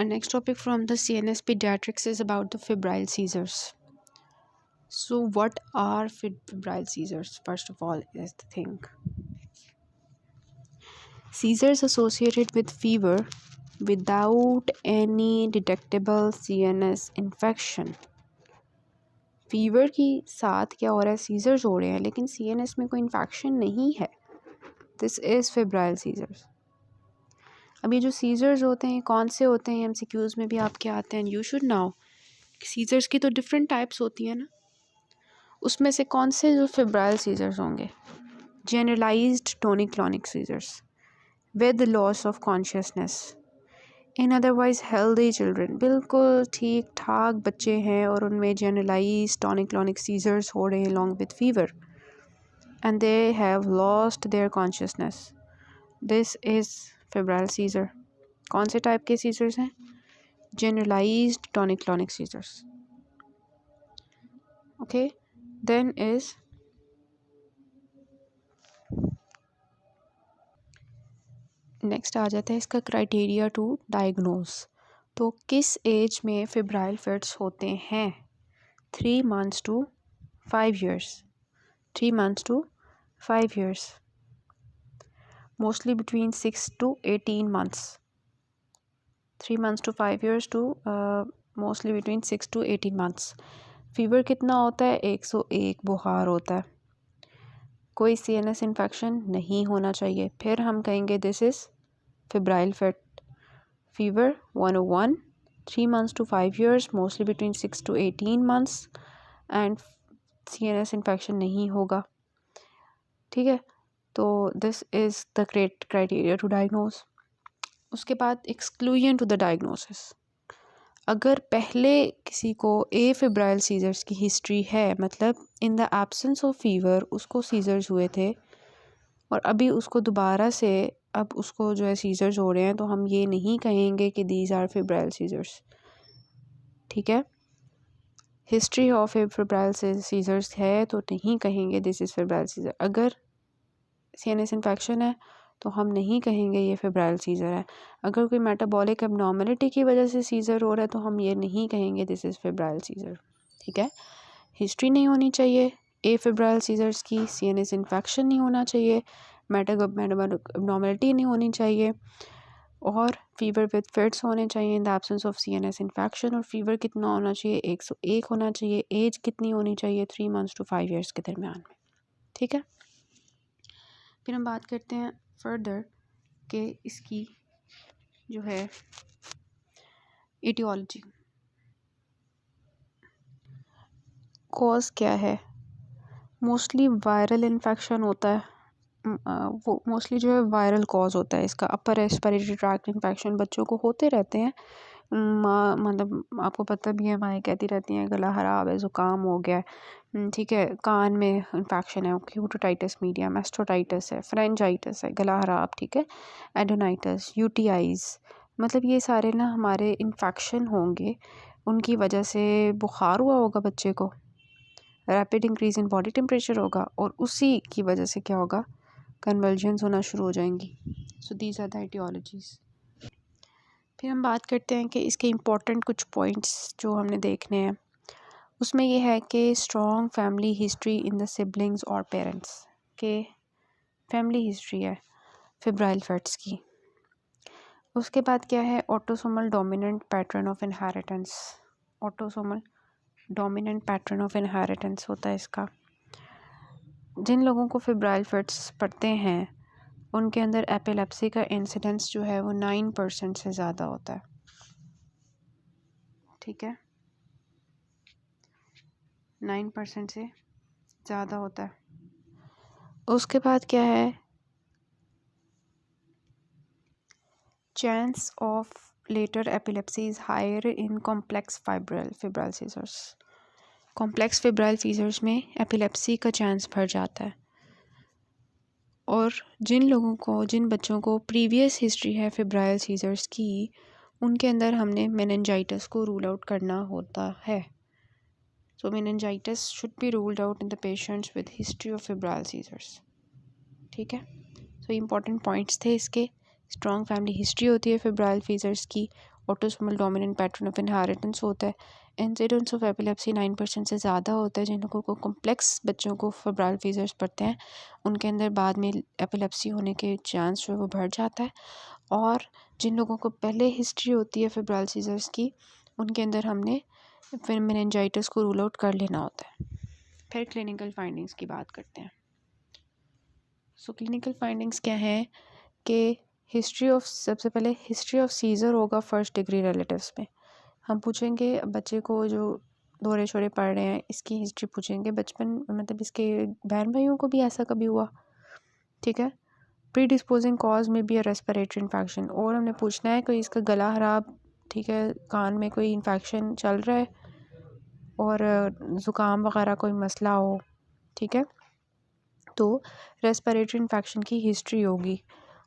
Our next topic from the CNS Pediatrics is about the febrile seizures. So, what are febrile seizures? First of all, is the thing. Seizures associated with fever without any detectable CNS infection. Fever के साथ क्या हो रहा है, seizures हो रहे हैं लेकिन CNS में कोई इन्फेक्शन नहीं है. This is febrile seizures. अब ये जो सीजर्स होते हैं कौन से होते हैं, MCQs में भी आपके आते हैं. यू शुड नाउ सीजर्स की तो डिफरेंट टाइप्स होती हैं ना, उसमें से कौन से जो फेब्राइल सीजर्स होंगे. Generalised tonic clonic seizures with loss of consciousness in otherwise healthy children. बिल्कुल ठीक ठाक बच्चे हैं और उनमें जनरलाइज टॉनिक क्लॉनिक सीजर्स हो रहे हैं along with fever and they have lost their consciousness. This is febrile seizure. कौन से टाइप के सीजर्स हैं? Generalised tonic clonic seizures. Okay, then is next आ जाता है इसका क्राइटेरिया टू डायग्नोज. तो किस एज में फेब्राइल फिट्स होते हैं? 3 months to 5 years. 3 months to 5 years. Mostly between 6 to 18 months. 3 months to 5 years to mostly between 6 to 18 months. Fever कितना होता है? 101 बुखार होता है. कोई CNS इन्फेक्शन नहीं होना चाहिए. फिर हम कहेंगे this is febrile fit. Fever 101, 3 months to 5 years, mostly between 6 to 18 months and CNS infection नहीं होगा. ठीक है, तो this is the criteria to diagnose. उसके बाद एक्सक्लूजन टू द डायग्नोसिस. अगर पहले किसी को फेब्राइल सीजर्स की हिस्ट्री है, मतलब in the absence of fever उसको सीजर्स हुए थे और अभी उसको दोबारा से अब उसको जो है सीजर्स हो रहे हैं, तो हम ये नहीं कहेंगे कि दीज आर फेब्राइल सीजर्स. ठीक है, हिस्ट्री ऑफ फेब्राइल सीजर्स है तो नहीं कहेंगे दिस इज़ फेब्राइल सीजर. अगर CNS इन्फेक्शन है तो हम नहीं कहेंगे ये फेब्राइल सीज़र है. अगर कोई मेटाबॉलिक एबनॉर्मलिटी की वजह से सीज़र हो रहा है तो हम ये नहीं कहेंगे दिस इज़ फेब्राइल सीज़र. ठीक है, हिस्ट्री नहीं होनी चाहिए फेब्राइल सीज़र्स की, CNS इन्फेक्शन नहीं होना चाहिए, मेटाबॉलिक एबनॉर्मलिटी नहीं होनी चाहिए और फीवर विद फिट्स होने चाहिए in the absence of CNS infection. और फीवर कितना होना चाहिए? 101 होना चाहिए. एज कितनी होनी चाहिए? 3 months to 5 years के दरमियान में. ठीक है, फिर हम बात करते हैं फर्दर कि इसकी जो है एटियोलॉजी, कॉज क्या है. मोस्टली वायरल इन्फेक्शन होता है. वो मोस्टली जो है वायरल कॉज होता है इसका. अपर रेस्पिरेटरी ट्रैक्ट इन्फेक्शन बच्चों को होते रहते हैं. माँ मतलब आपको पता भी है, माएँ कहती रहती हैं गला ख़राब है, ज़ुकाम हो गया है. ठीक है, कान में इन्फेक्शन है, क्यूटोटाइटिस मीडिया, मेस्टोटाइटिस है, फ्रेंजाइटिस है, गला ख़राब. ठीक है, एडोनाइटिस, UTIs, मतलब ये सारे ना हमारे इन्फेक्शन होंगे. उनकी वजह से बुखार हुआ होगा बच्चे को, rapid increase in body temperature होगा और उसी की वजह से क्या होगा, कन्वल्जन्स होना शुरू हो जाएंगी. So these are the aetiologies. फिर हम बात करते हैं कि इसके इम्पोर्टेंट कुछ पॉइंट्स जो हमने देखने हैं. उसमें ये है कि strong family history in the siblings और पेरेंट्स, के फैमिली हिस्ट्री है फेब्राइल फिट्स की. उसके बाद क्या है, autosomal dominant pattern of inheritance. Autosomal dominant pattern of inheritance होता है इसका. जिन लोगों को फेब्राइल फिट्स पड़ते हैं उनके अंदर एपिलेप्सी का इंसिडेंस जो है वो 9% से ज़्यादा होता है. ठीक है, 9% से ज़्यादा होता है. उसके बाद क्या है, chance of later epilepsy is higher in complex febrile seizures. Complex febrile seizures में एपिलेप्सी का चांस बढ़ जाता है. और जिन बच्चों को प्रीवियस हिस्ट्री है फेब्राइल सीजर्स की, उनके अंदर हमने मेनिंजाइटिस को रूल आउट करना होता है. So meningitis should be ruled out in the patients with history of febrile seizures. ठीक है, सो इम्पॉर्टेंट पॉइंट्स थे इसके. स्ट्रॉन्ग फैमिली हिस्ट्री होती है फेब्राइल सीजर्स की, autosomal dominant pattern of inheritance होता है। इंसिडेंस ऑफ एपिलेप्सी 9% से ज़्यादा होता है। जिन लोगों को कॉम्प्लेक्स बच्चों को फेब्राइल सीजर्स पड़ते हैं उनके अंदर बाद में एपिलेप्सी होने के चांस जो है वो बढ़ जाता है। और जिन लोगों को पहले हिस्ट्री होती है फेब्राइल सीजर्स की उनके अंदर हमने फिर मेनिंजाइटिस को रूल आउट कर लेना होता है। फिर क्लिनिकल फाइंडिंग्स की बात करते हैं। सो क्लिनिकल फाइंडिंग्स क्या हैं कि सबसे पहले हिस्ट्री ऑफ सीज़र होगा फर्स्ट डिग्री रिलेटिव्स में। हम पूछेंगे बच्चे को जो दौरे शोरे पढ़ रहे हैं इसकी हिस्ट्री पूछेंगे, बचपन मतलब इसके बहन भाइयों को भी ऐसा कभी हुआ, ठीक है। प्री डिस्पोजिंग कॉज में भी रेस्पिरेटरी इन्फेक्शन, और हमने पूछना है कोई इसका गला ख़राब, ठीक है, कान में कोई इन्फेक्शन चल रहा है और ज़ुकाम वगैरह कोई मसला हो, ठीक है, तो रेस्पिरेटरी इन्फेक्शन की हिस्ट्री होगी।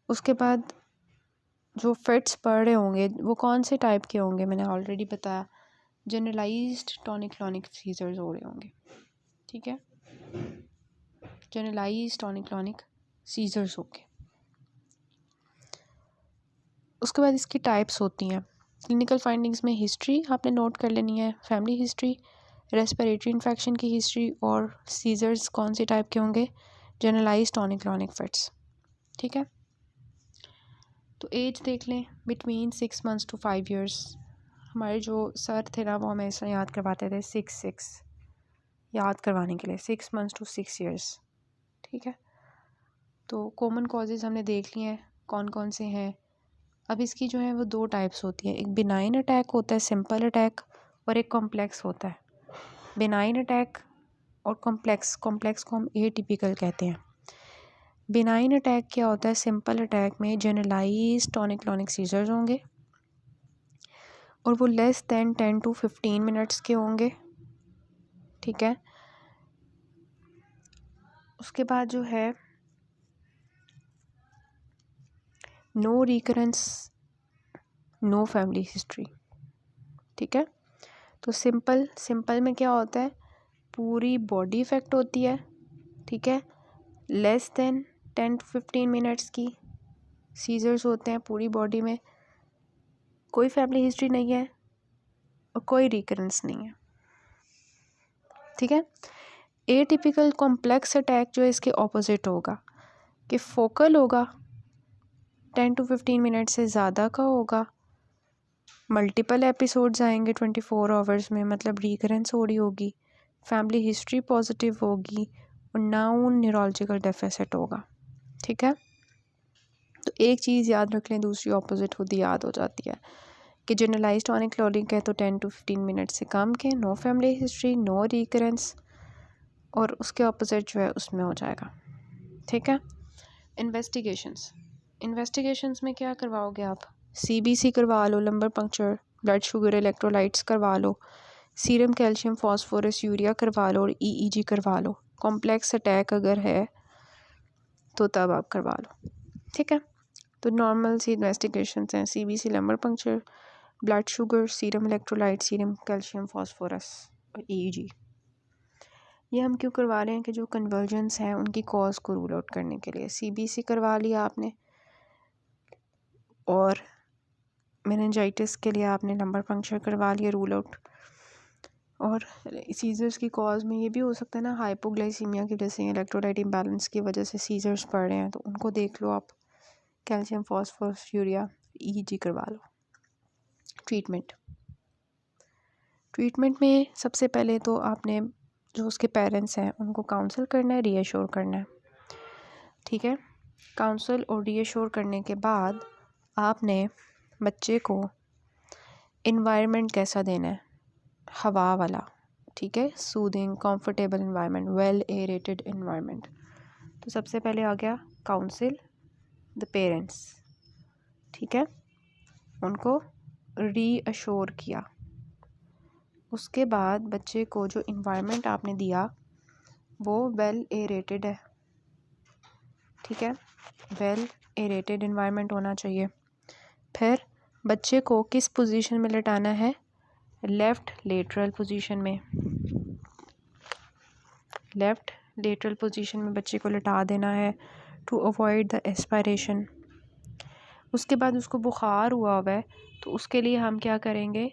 उसके बाद जो फिट्स पढ़ रहे होंगे वो कौन से टाइप के होंगे, मैंने ऑलरेडी बताया, जनरलाइज्ड टॉनिक क्लॉनिक सीजर्स हो रहे होंगे, ठीक है, जनरलाइज्ड टॉनिक क्लॉनिक सीजर्स होंगे। उसके बाद इसकी टाइप्स होती हैं। क्लिनिकल फाइंडिंग्स में हिस्ट्री आपने नोट कर लेनी है, फैमिली हिस्ट्री, रेस्पिरेटरी इन्फेक्शन की हिस्ट्री और सीजर्स कौन से टाइप के होंगे, जनरलाइज्ड टॉनिक क्लॉनिक फिट्स, ठीक है। तो एज देख लें, बिटवीन 6 मंथ्स टू 5 ईयर्स। हमारे जो सर थे ना वो हमें ऐसा याद करवाते थे 6 याद करवाने के लिए, 6 मंथ्स टू 6 ईयर्स, ठीक है। तो कॉमन कॉजेज़ हमने देख लिए हैं कौन कौन से हैं। अब इसकी जो है वो दो टाइप्स होती हैं, एक बिनाइन अटैक होता है, सिंपल अटैक, और एक कॉम्प्लेक्स होता है। बिनाइन अटैक और कॉम्प्लेक्स को हम एटिपिकल कहते हैं। बिनाइन अटैक क्या होता है, सिंपल अटैक में जनरलाइज्ड टॉनिक क्लॉनिक सीजर्स होंगे और वो लेस दैन 10 to 15 मिनट्स के होंगे, ठीक है। उसके बाद जो है no recurrence, no family history, ठीक है। तो सिंपल में क्या होता है, पूरी बॉडी इफेक्ट होती है, ठीक है, लेस दैन 10 to 15 मिनट्स की सीजर्स होते हैं पूरी बॉडी में, कोई फैमिली हिस्ट्री नहीं है और कोई रिकरेंस नहीं है, ठीक है। एटिपिकल कॉम्प्लेक्स अटैक जो है इसके ऑपोजिट होगा कि फोकल होगा, 10 to 15 मिनट से ज़्यादा का होगा, मल्टीपल एपिसोड्स आएंगे 24 आवर्स में, मतलब रिकरेंस हो रही होगी, फैमिली हिस्ट्री पॉजिटिव होगी और नाउन न्यूरोलॉजिकल डेफिसिट होगा, ठीक है। तो एक चीज़ याद रख लें, दूसरी ऑपोजिट खुद ही याद हो जाती है कि जनरलाइज्ड टॉनिक क्लॉनिक है तो 10 to 15 मिनट से कम के, no family history, no recurrence, और उसके ऑपोजिट जो है उसमें हो जाएगा, ठीक है। इन्वेस्टिगेशंस में क्या करवाओगे आप, सीबीसी करवा लो, lumbar puncture, blood sugar, electrolytes करवा लो, सीरम कैल्शियम फास्फोरस यूरिया करवा लो और ईईजी करवा लो। कॉम्प्लेक्स अटैक अगर है तो तब आप करवा लो, ठीक है। तो नॉर्मल सी इन्वेस्टिगेशंस हैं, CBC, lumbar puncture, blood sugar, serum electrolyte, serum calcium phosphorus और ईईजी। ये हम क्यों करवा रहे हैं कि जो कन्वर्जेंस हैं उनकी कॉज को रूल आउट करने के लिए। सीबीसी करवा लिया आपने और मेनिंजाइटिस के लिए आपने लंबर पंक्चर करवा लिया रूल आउट। और सीजर्स की कॉज में ये भी हो सकता है ना, हाइपोग्लाइसीमिया की वजह से, इलेक्ट्रोलाइट इम्बैलेंस की वजह से सीजर्स पड़ रहे हैं, तो उनको देख लो आप, कैल्शियम फास्फोरस यूरिया, ईईजी करवा लो। ट्रीटमेंट में सबसे पहले तो आपने जो उसके पेरेंट्स हैं उनको काउंसल करना है, रीअश्योर करना है, ठीक है। काउंसल और रीअश्योर करने के बाद आपने बच्चे को इन्वायरमेंट कैसा देना है, हवा वाला, ठीक है, soothing comfortable environment, well aerated environment. तो सबसे पहले आ गया काउंसिल द पेरेंट्स, ठीक है, उनको रीअश्योर किया। उसके बाद बच्चे को जो इन्वायरमेंट आपने दिया वो वेल एरेटेड है, ठीक है, वेल एरेटेड इन्वायरमेंट होना चाहिए। फिर बच्चे को किस पोजीशन में लेटाना है, लेफ़्ट लेटरल पोजीशन में, लेफ़्ट लेटरल पोजीशन में बच्चे को लेटा देना है टू अवॉइड द एस्पायरेशन। उसके बाद उसको बुखार हुआ है तो उसके लिए हम क्या करेंगे,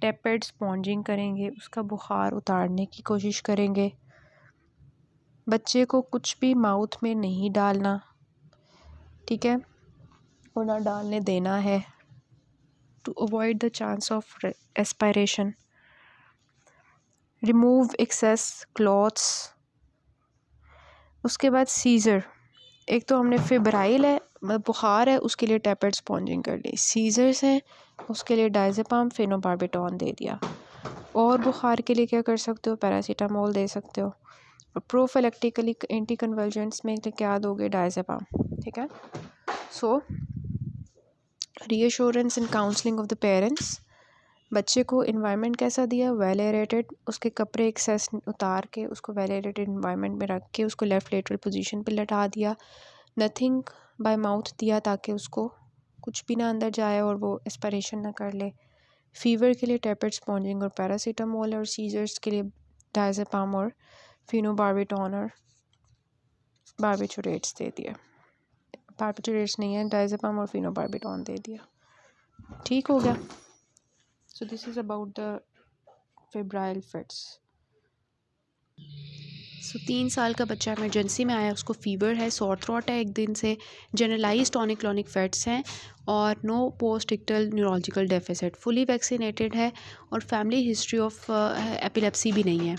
टेपेड स्पॉन्जिंग करेंगे, उसका बुखार उतारने की कोशिश करेंगे। बच्चे को कुछ भी माउथ में नहीं डालना, ठीक है, और ना डालने देना है, to avoid the chance of aspiration. Remove excess clothes. उसके बाद सीज़र, एक तो हमने फेब्राइल है मतलब बुखार है उसके लिए टेपेड स्पॉन्जिंग कर ली, सीज़र्स हैं उसके लिए डायज़ेपाम फेनोबार्बिटॉन दे दिया, और बुखार के लिए क्या कर सकते हो, पैरासीटामोल दे सकते हो, और प्रोफिलैक्टिकली एंटी कन्वल्जेंट्स में क्या दोगे, डायज़ेपाम, ठीक है। So reassurance and counselling of the parents. बच्चे को इन्वायरमेंट कैसा दिया, वेल एरेटेड, उसके कपड़े एक्सेस उतार के उसको वेल एरेटेड इन्वायरमेंट में रख के उसको लेफ़्ट लेटरल पोजीशन पे लटा दिया। नथिंग बाय माउथ दिया ताकि उसको कुछ भी ना अंदर जाए और वो एस्पिरेशन ना कर ले। फीवर के लिए टेपेड स्पॉन्जिंग और पैरासीटामोल, और सीजर्स के लिए डायज़ेपाम और फेनोबार्बिटॉन और बार्बिटूरेट्स दे दिया। बार्बिटूरेट्स नहीं है, डायज़ेपाम और फेनोबार्बिटॉन दे दिया, ठीक हो गया। So this is about the febrile fits. So 3 साल का बच्चा इमरजेंसी में आया, उसको फ़ीवर है, सॉर थ्रोट है 1 दिन से, जनरलाइज टॉनिक क्लॉनिक फेट्स हैं और no post ictal neurological deficit, fully vaccinated है और फैमिली हिस्ट्री ऑफ एपिलेप्सी भी नहीं है,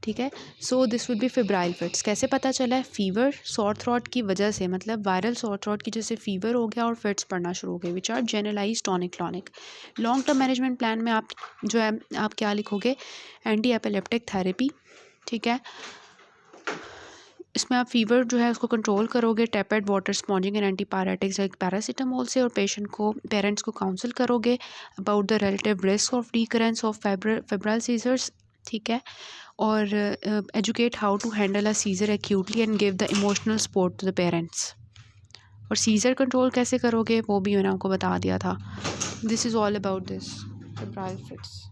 ठीक है। So this would be febrile fits. कैसे पता चला है, फ़ीवर सॉर थ्रोट की वजह से, मतलब वायरल सॉर थ्रोट की जैसे फ़ीवर हो गया और फिट्स पड़ना शुरू हो गए, which are generalise tonic clonic. Long term management plan में आप जो है आप क्या लिखोगे, एंटी एपिलेप्टिक थेरेपी, ठीक है। इसमें आप फ़ीवर जो है उसको कंट्रोल करोगे tepid water sponging and antipyretics like paracetamol से, और पेरेंट्स को काउंसिल करोगे about the relative risk of recurrence of febrile seizures, ठीक है, और educate how to handle a seizure acutely and give the emotional support to the parents. और seizure control कैसे करोगे वो भी मैंने आपको बता दिया था। This is all about this febrile fits.